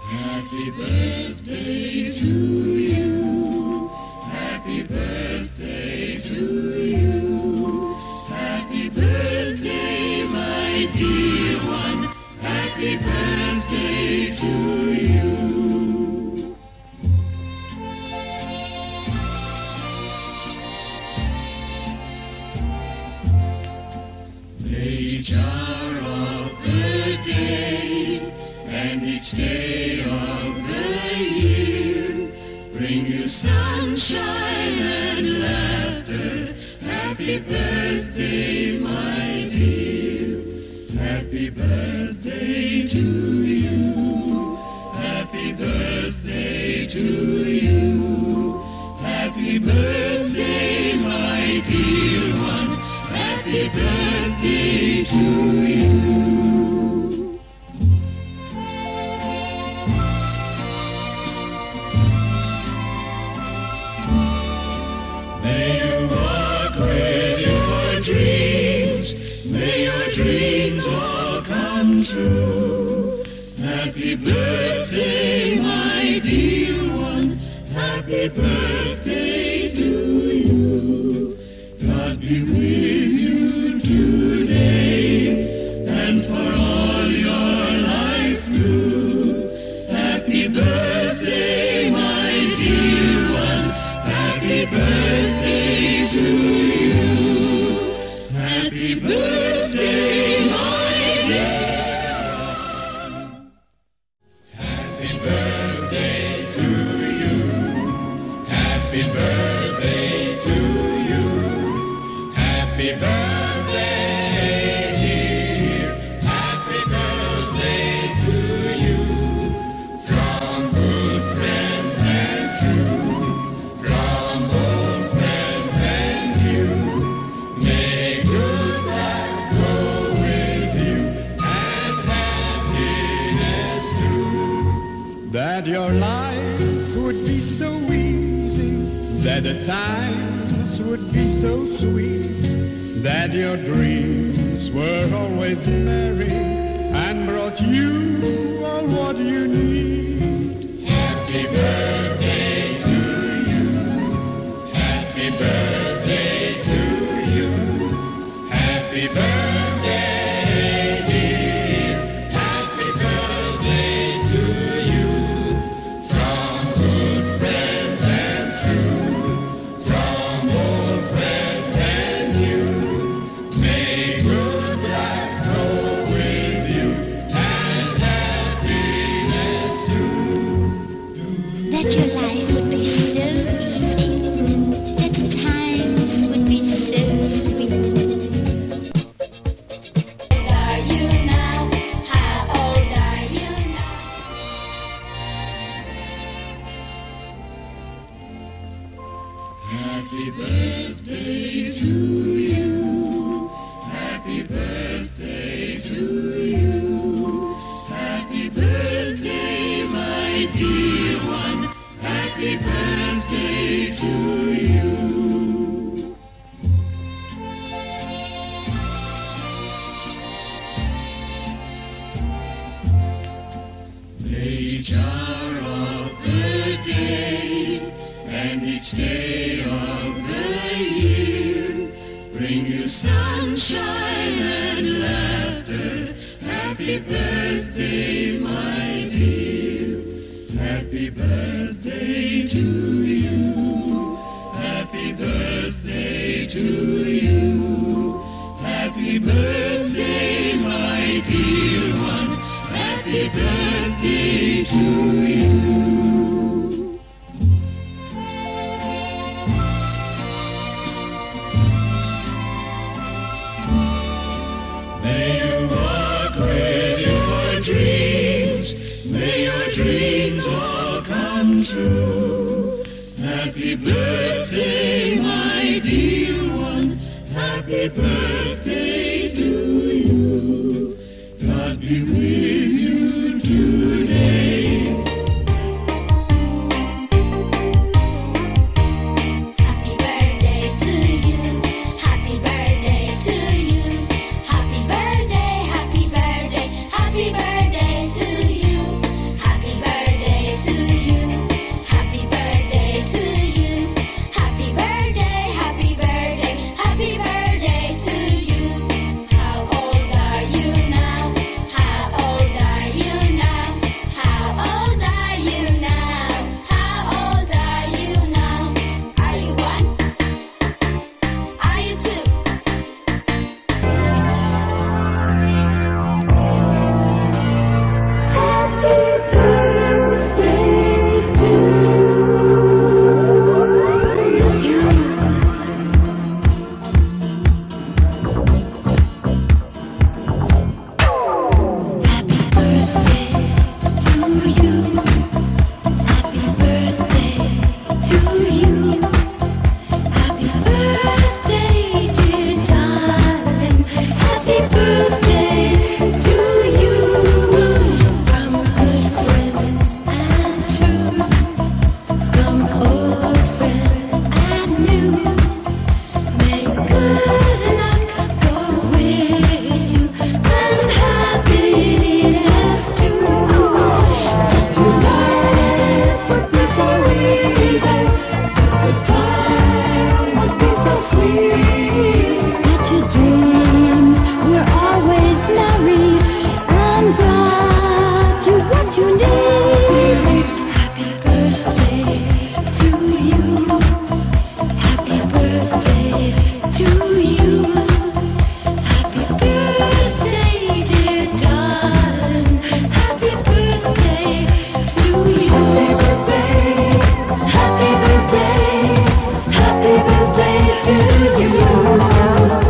Happy birthday to you. Happy birthday to you. Happy birthday, my dear one. Happy birthday to you. May jar of the day and each day of the year bring you sunshine and laughter. Happy birthday, my dear. Happy birthday to you. Happy birthday to you. Happy birthday, my dear one. Happy birthday to you. May you walk with your dreams. May your dreams all come true. Happy birthday, my dear one. Happy birthday to you. God be with you today and for all your life through. Happy birthday, my dear one. Happy birthday to you. Happy birthday, my dear one. Happy birthday to you. Happy birthday to you. Happy birthday, dear. Happy birthday to you. From good friends and true. From old friends and you. May good luck go with you and happiness too. That your life would be so easy, that the times would be so sweet, that your dreams were always merry and brought you all what you need. Happy birthday to you. Happy birthday to you. Happy birthday, dear. Happy birthday to you. From good friends and true. From old friends and new. May good luck go with you and happiness too. That your life would be so easy, that the times would be so sweet. How old are you now? How old are you now? Happy birthday to you. Happy birthday to you. Happy birthday, my dear one. Happy birthday to you. May jar of the day and each day of the year bring you sunshine and laughter. Happy birthday, my dear. Happy birthday to you. Happy birthday to you. Happy birthday, my dear one. Happy birthday to you. May you walk with your dreams. May your dreams all come true. Happy birthday, my dear one. Happy birthday to you. God be with you today. Happy birthday to you. Happy birthday to you. Happy birthday. birthday to you.